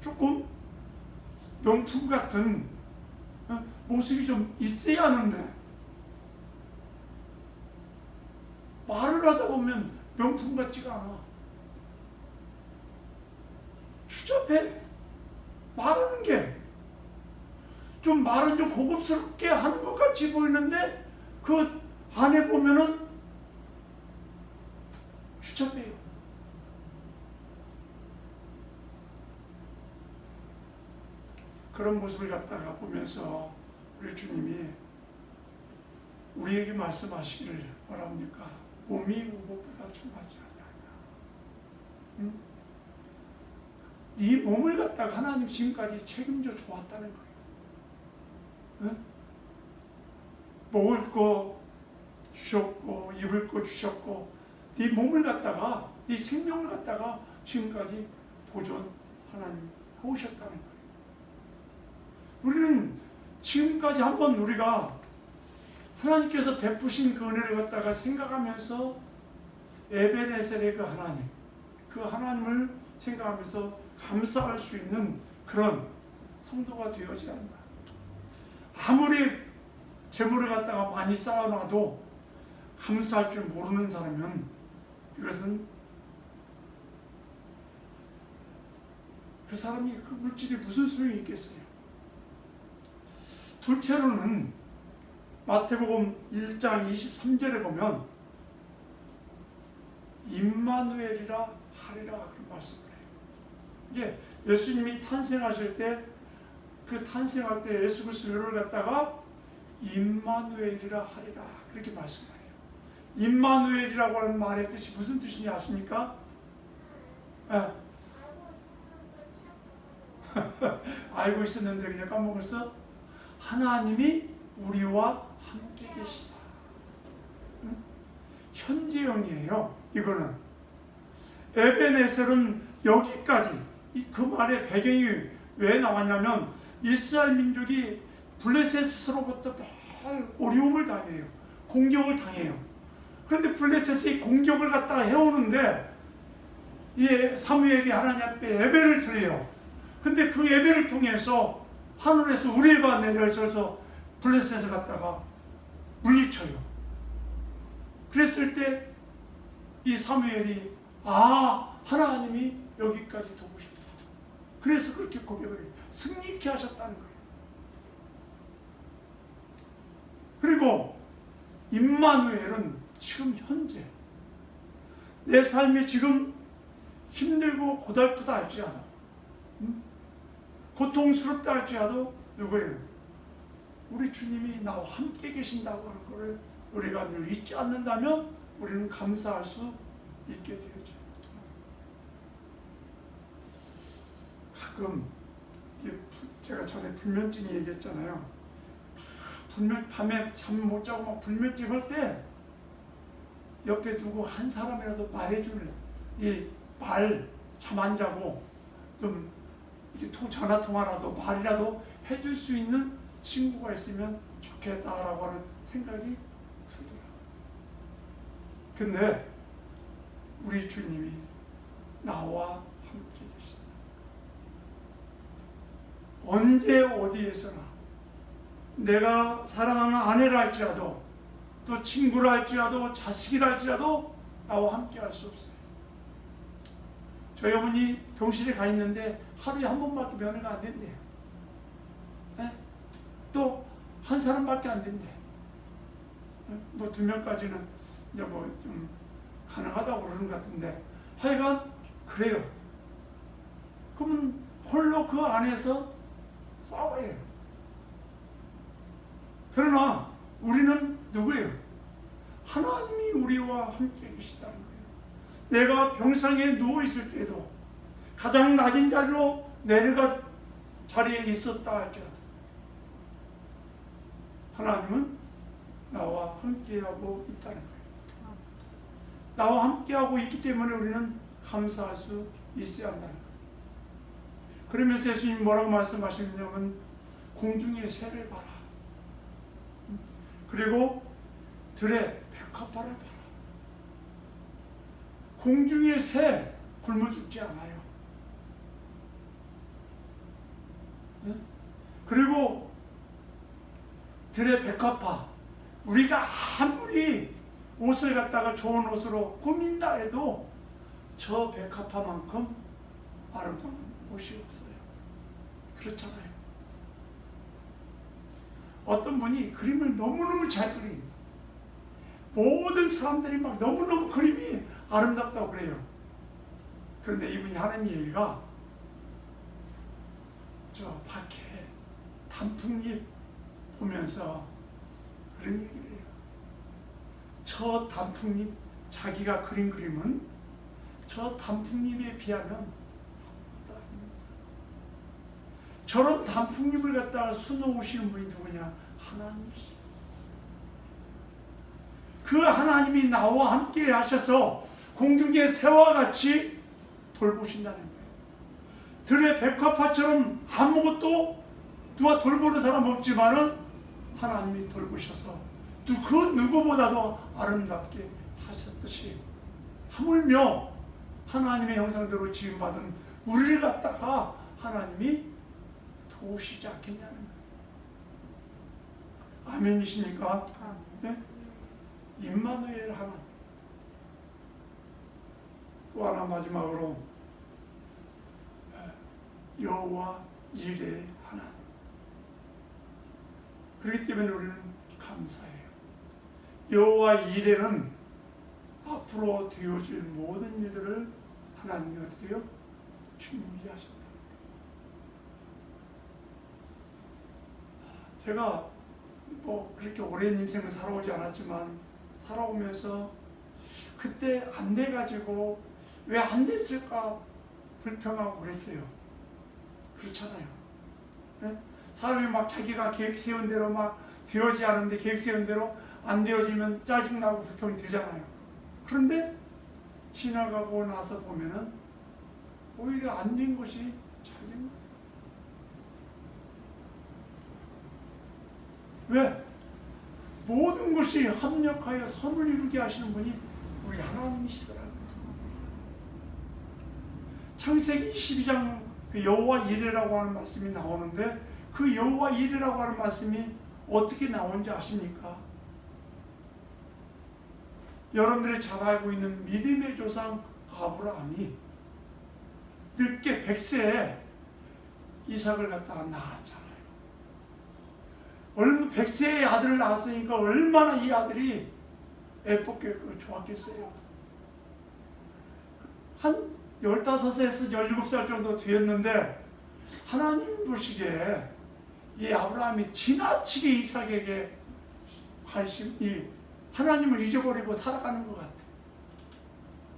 조금 명품 같은 모습이 좀 있어야 하는데, 말을 하다 보면 명품 같지가 않아. 추잡해. 말하는 게 좀 말은 좀 고급스럽게 하는 것 같이 보이는데 그 안에 보면은 추잡해요. 그런 모습을 갖다가 보면서 우리 주님이 우리에게 말씀하시기를 뭐랍니까? 봄이 우복보다 충하지 아니하냐. 네 몸을 갖다가 하나님 지금까지 책임져 주었다는 거예요. 먹을 거 주셨고 입을 거 주셨고 네 몸을 갖다가 네 생명을 갖다가 지금까지 보존 하나님 해오셨다는 거예요. 우리는 지금까지 한번 우리가 하나님께서 베푸신 그 은혜를 갖다가 생각하면서 에베네셀의 그 하나님, 그 하나님을 생각하면서 감사할 수 있는 그런 성도가 되어져야 한다. 아무리 재물을 갖다가 많이 쌓아놔도 감사할 줄 모르는 사람은 이것은 그 사람이 그 물질이 무슨 소용이 있겠어요. 둘째로는 마태복음 1장 23절에 보면 임마누엘이라 하리라 그런 말씀을 해요. 이게 예수님이 탄생하실 때 그 탄생할 때 예수 그리스도를 갖다가 임마누엘이라 하리라 그렇게 말씀해요. 임마누엘이라고 하는 말의 뜻이 무슨 뜻인지 아십니까? 알고 있었는데 그냥 까먹었어? 하나님이 우리와 함께 계시다. 현재형이에요. 이거는 에베네셀은 여기까지, 그 말의 배경이 왜 나왔냐면 이스라엘 민족이 블레셋으로부터 매일 어려움을 당해요. 공격을 당해요. 그런데 블레셋이 공격을 갖다가 해오는데 이 사무엘이 하나님 앞에 예배를 드려요. 근데 그 예배를 통해서 하늘에서 우레가 내려져서 블레셋을 갖다가 물리쳐요. 그랬을 때 이 사무엘이 하나님이 여기까지 도우셨다. 그래서 그렇게 고백을 해요. 승리케 하셨다는 거예요. 그리고 임마누엘은 지금 현재 내 삶이 지금 힘들고 고달프다 할지라도 고통스럽다 할지라도 누구예요? 우리 주님이 나와 함께 계신다고 하는 것을 우리가 늘 잊지 않는다면 우리는 감사할 수 있게 되죠. 가끔 제가 전에 불면증이 얘기했잖아요. 밤에 잠 못 자고 막 불면증 할 때 옆에 두고 한 사람이라도 말해줄 잠 안 자고 좀 이렇게 전화 통화라도 말이라도 해줄 수 있는 친구가 있으면 좋겠다라고 하는 생각이 들더라고요. 근데 우리 주님이 나와 함께 계신다. 언제 어디에서나 내가 사랑하는 아내라 할지라도 또 친구라 할지라도 자식이라 할지라도 나와 함께 할 수 없어요. 저희 어머니 병실에 가 있는데 하루에 한 번밖에 면회가 안 된대요. 또 한 사람밖에 안 된대. 뭐 2명까지는 이제 뭐 좀 가능하다고 그러는 것 같은데 하여간 그래요. 그러면 홀로 그 안에서 싸워요. 그러나 우리는 누구예요? 하나님이 우리와 함께 계시다는 거예요. 내가 병상에 누워있을 때도 가장 낮은 자리로 내려가 자리에 있었다 할지라도 하나님은 나와 함께하고 있다는 거예요. 나와 함께하고 있기 때문에 우리는 감사할 수 있어야 한다는 거예요. 그러면서 예수님이 뭐라고 말씀하시냐면 공중의 새를 봐라. 그리고 들의 백합화를 봐라. 공중의 새 굶어 죽지 않아요. 그리고 들의 백합화, 우리가 아무리 옷을 갖다가 좋은 옷으로 꾸민다 해도 저 백합화만큼 아름다운 옷이 없어요. 그렇잖아요. 어떤 분이 그림을 너무너무 잘 그려요. 모든 사람들이 막 너무너무 그림이 아름답다고 그래요. 그런데 이분이 하는 얘기가 저 밖에 단풍잎 보면서 그런 얘기를 해요. 저 단풍잎, 자기가 그린 그림은 저 단풍잎에 비하면 아무것도 아닙니다. 저런 단풍잎을 갖다가 수놓으시는 분이 누구냐? 하나님이시죠. 그 하나님이 나와 함께 하셔서 공중의 새와 같이 돌보신다는 거예요. 들의 백합화처럼 아무것도 누가 돌보는 사람 없지만은 하나님이 돌보셔서 그 누구보다도 아름답게 하셨듯이 하물며 하나님의 형상대로 지음받은 우리를 갖다가 하나님이 도우시지 않겠냐는 거예요. 아멘이십니까? 네? 임마누엘 하나님. 또 하나 마지막으로 여호와 이레 하나님. 그렇기 때문에 우리는 감사해요. 여호와 이레는 앞으로 되어질 모든 일들을 하나님이 어떻게 해요? 준비하셨다. 제가 뭐 그렇게 오랜 인생을 살아오지 않았지만 살아오면서 그때 안 돼가지고 왜 안 됐을까 불평하고 그랬어요. 그렇잖아요. 네? 사람이 막 자기가 계획 세운 대로 막 되어지지 않은데 계획 세운 대로 안 되어지면 짜증나고 불평이 되잖아요. 그런데 지나가고 나서 보면은 오히려 안 된 것이 잘 된 거예요. 왜? 모든 것이 합력하여 선을 이루게 하시는 분이 우리 하나님이시더라고요. 창세기 22장 그 여호와 이레라고 하는 말씀이 나오는데 그 여호와 이레라고 하는 말씀이 어떻게 나온지 아십니까? 여러분들이 잘 알고 있는 믿음의 조상 아브라함이 늦게 100세에 이삭을 갖다가 낳았잖아요. 100세의 아들을 낳았으니까 얼마나 이 아들이 애뻤겠고 좋았겠어요. 한 15세에서 17살 정도 되었는데 하나님 보시기에 이 아브라함이 지나치게 이삭에게 관심이 하나님을 잊어버리고 살아가는 것 같아요.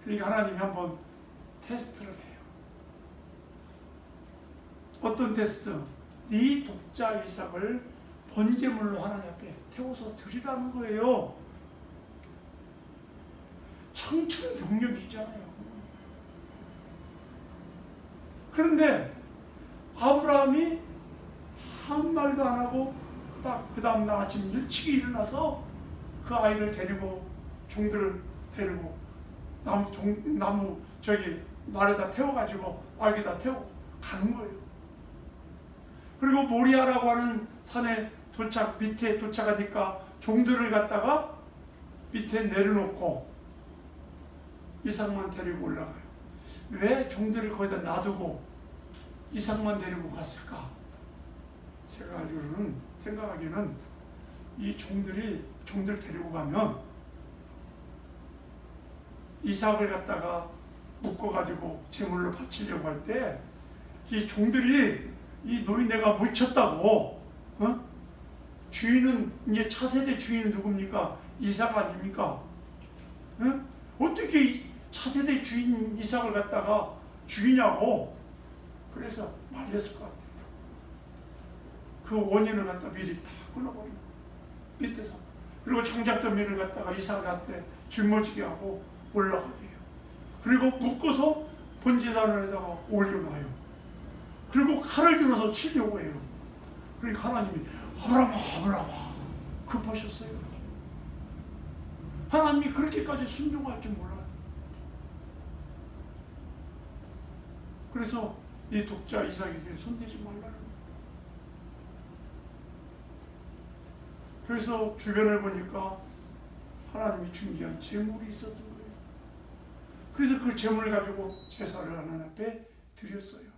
그러니까 하나님이 한번 테스트를 해요. 어떤 테스트? 네 독자 이삭을 번제물로 하나님 앞에 태워서 드리라는 거예요. 청천벽력이잖아요. 그런데 아브라함이 한 말도 안 하고 딱 그 다음날 아침 일찍이 일어나서 그 아이를 데리고 종들을 데리고 나무 저기 말에다 태워가지고 아기다 태우고 가는 거예요. 그리고 모리아라고 하는 산에 밑에 도착하니까 종들을 갖다가 밑에 내려놓고 이삭만 데리고 올라가요. 왜 종들을 거기다 놔두고 이삭만 데리고 갔을까? 제가 알기로는 생각하기에는 이 종들 데리고 가면 이삭을 갖다가 묶어가지고 제물로 바치려고 할 때 이 종들이 이 노인네가 묻혔다고 주인은 이제 차세대 주인은 누굽니까? 이삭 아닙니까? 어떻게 차세대 주인 이삭을 갖다가 죽이냐고. 그래서 말렸을 것 같아요. 그 원인을 갖다 미리 다 끊어버리고 밑에서. 그리고 장작더미를 갖다가 이삭한테 짊어지게 하고 올라가게 해요. 그리고 묶어서 번제단에다가 올려놔요. 그리고 칼을 들어서 치려고 해요. 그러니까 하나님이 아브라함아 급하셨어요. 하나님이 그렇게까지 순종할 줄 몰라요. 그래서 이 독자 이삭에게 손대지 말라는 거예요. 그래서 주변을 보니까 하나님이 준비한 재물이 있었던 거예요. 그래서 그 재물을 가지고 제사를 하나님 앞에 드렸어요.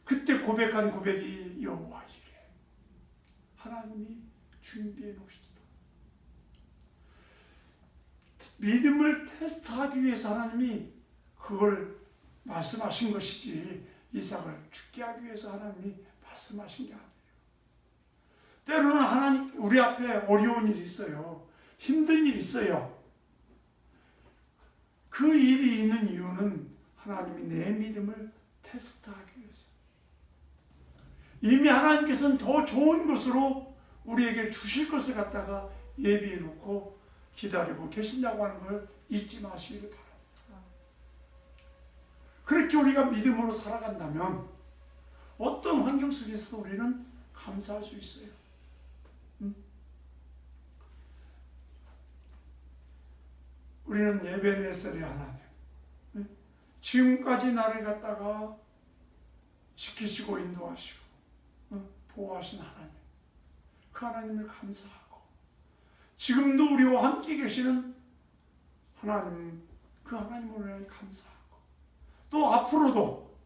그때 고백한 고백이 여호와 이래 하나님이 준비해 놓으시다. 믿음을 테스트하기 위해서 하나님이 그걸 말씀하신 것이지 이삭을 죽게 하기 위해서 하나님이 말씀하신 게 아니에요. 때로는 하나님 우리 앞에 어려운 일이 있어요. 힘든 일이 있어요. 그 일이 있는 이유는 하나님이 내 믿음을 테스트하기 위해서. 이미 하나님께서는 더 좋은 것으로 우리에게 주실 것을 갖다가 예비해 놓고 기다리고 계신다고 하는 걸 잊지 마시기를 바랍니다. 그렇게 우리가 믿음으로 살아간다면 어떤 환경 속에서도 우리는 감사할 수 있어요. 우리는 에베네셀의 하나님, 지금까지 나를 갖다가 지키시고 인도하시고 보호하신 하나님, 그 하나님을 감사하고 지금도 우리와 함께 계시는 하나님, 그 하나님을 감사하고 또 앞으로도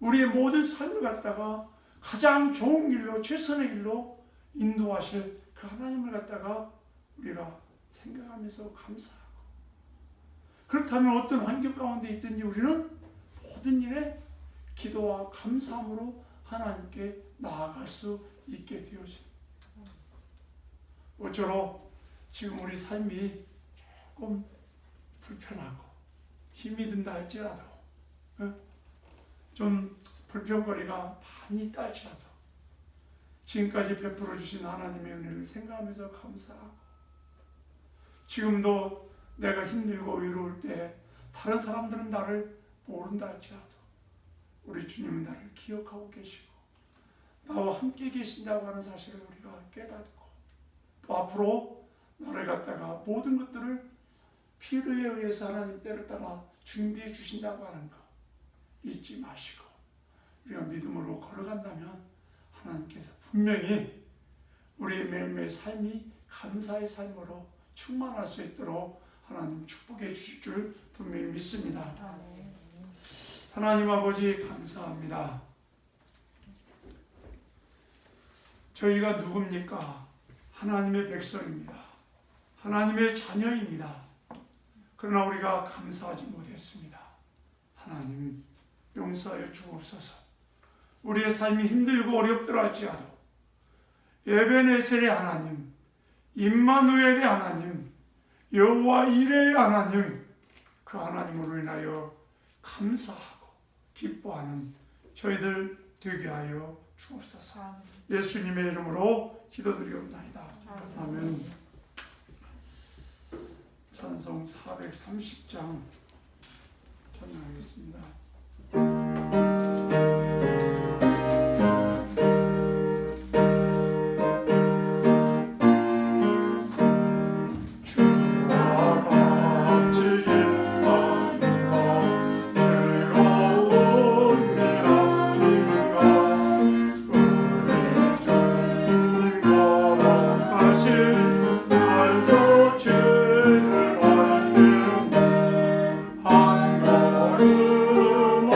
우리의 모든 삶을 갖다가 가장 좋은 길로 최선의 길로 인도하실 그 하나님을 갖다가 우리가 생각하면서 감사하고, 그렇다면 어떤 환경 가운데 있든지 우리는 모든 일에 기도와 감사함으로 하나님께 나아갈 수 있게 되어집니다. 모쪼록 지금 우리 삶이 조금 불편하고 힘이 든다 할지라도 좀 불평거리가 많이 있다 할지라도 지금까지 베풀어 주신 하나님의 은혜를 생각하면서 감사하고, 지금도 내가 힘들고 외로울 때 다른 사람들은 나를 모른다 할지라도 우리 주님은 나를 기억하고 계시고 나와 함께 계신다고 하는 사실을 우리가 깨닫고, 또 앞으로 나를 갖다가 모든 것들을 필요에 의해서 하나님 때를 따라 준비해 주신다고 하는 것 잊지 마시고 우리가 믿음으로 걸어간다면 하나님께서 분명히 우리의 매일매일 삶이 감사의 삶으로 충만할 수 있도록 하나님 축복해 주실 줄 분명히 믿습니다. 하나님 아버지 감사합니다. 저희가 누굽니까? 하나님의 백성입니다. 하나님의 자녀입니다. 그러나 우리가 감사하지 못했습니다. 하나님 용서하여 주옵소서. 우리의 삶이 힘들고 어렵더라 할지라도 에베네셀의 하나님, 임마누엘의 하나님, 여호와 이레의 하나님, 그 하나님으로 인하여 감사하고 기뻐하는 저희들 되게 하여 주옵소서. 예수님의 이름으로 기도드리옵나이다. 아멘. 찬송 430장 찬양하겠습니다. 한 걸음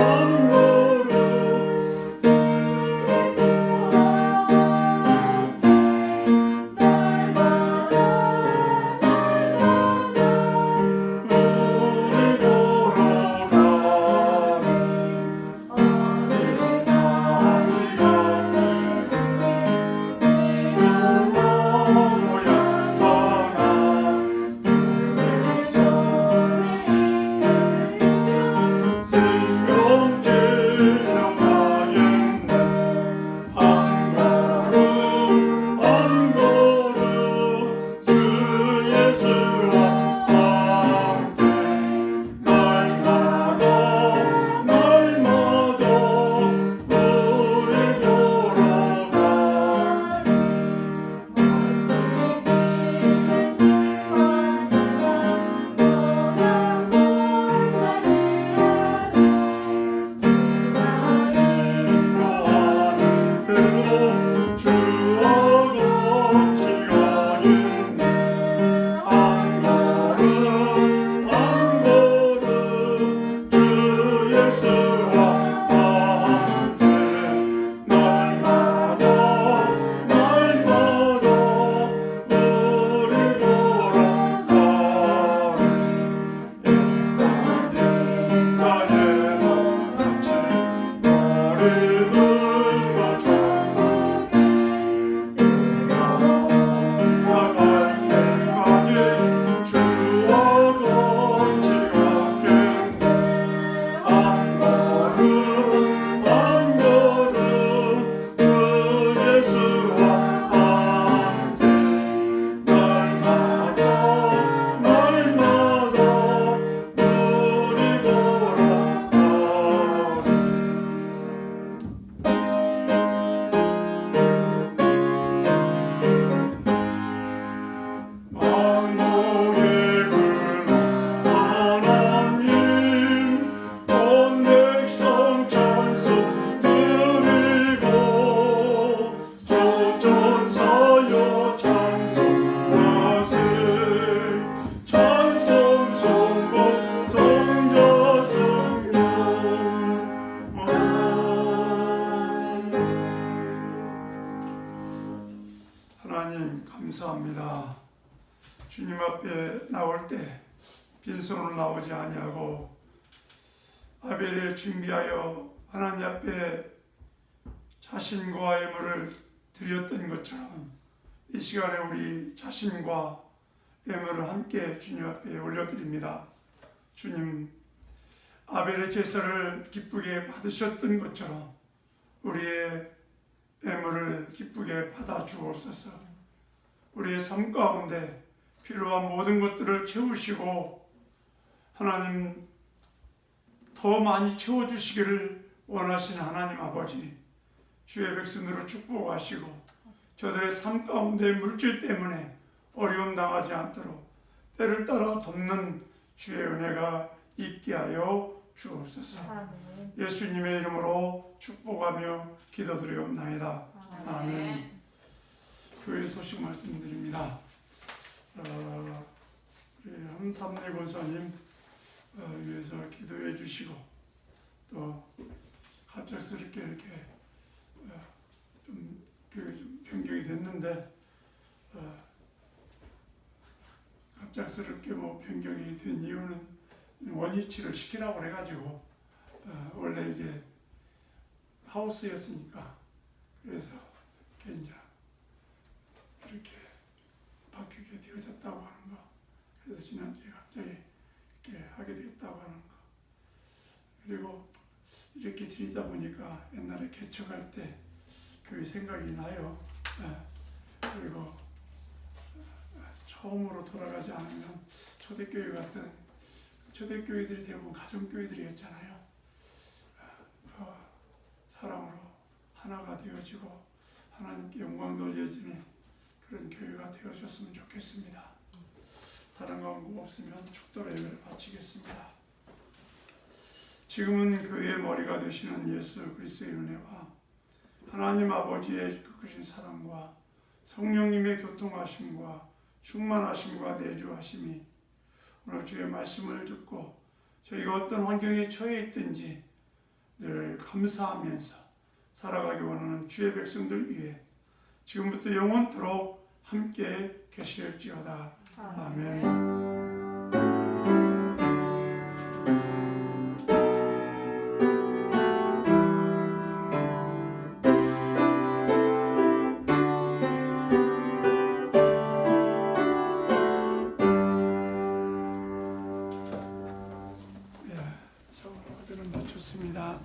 하나님 감사합니다. 주님 앞에 나올 때 빈손으로 나오지 아니하고 아벨을 준비하여 하나님 앞에 자신과 예물을 드렸던 것처럼 이 시간에 우리 자신과 예물을 함께 주님 앞에 올려드립니다. 주님, 아벨의 제사를 기쁘게 받으셨던 것처럼 우리의 예물을 기쁘게 받아 주옵소서. 우리의 삶 가운데 필요한 모든 것들을 채우시고 하나님 더 많이 채워주시기를 원하시는 하나님 아버지, 주의 백성들을 축복하시고 저들의 삶 가운데 물질 때문에 어려움 당하지 않도록 때를 따라 돕는 주의 은혜가 있게 하여 주옵소서.
아멘.
예수님의 이름으로 축복하며 기도드리옵나이다. 아멘. 교회 소식 말씀드립니다. 우리 함삼래 권사님 위해서 기도해 주시고 또 갑작스럽게 이렇게 좀 변경이 됐는데 갑작스럽게 변경이 된 이유는 원위치를 시키라고 해가지고 원래 이게 하우스였으니까 그래서 이제 이렇게 바뀌게 되어졌다고 하는 거. 그래서 지난주에 갑자기 이렇게 하게 됐다고 하는 거. 그리고 이렇게 드리다 보니까 옛날에 개척할 때 교회 생각이 나요. 그리고 처음으로 돌아가지 않으면 초대교회 같은 초대교회들이 대부분 가정교회들이었잖아요. 사랑으로 하나가 되어지고 하나님께 영광 돌려지는 그런 교회가 되어졌으면 좋겠습니다. 다른 광고 없으면 축도로 예배를 바치겠습니다. 지금은 교회의 머리가 되시는 예수 그리스도의 은혜와 하나님 아버지의 그 크신 사랑과 성령님의 교통하심과 충만하심과 내주하심이 오늘 주의 말씀을 듣고 저희가 어떤 환경에 처해 있든지 늘 감사하면서 살아가기 원하는 주의 백성들 위해 지금부터 영원토록 함께 계실지어다. 아멘. 예, 서울 아들은 마쳤습니다.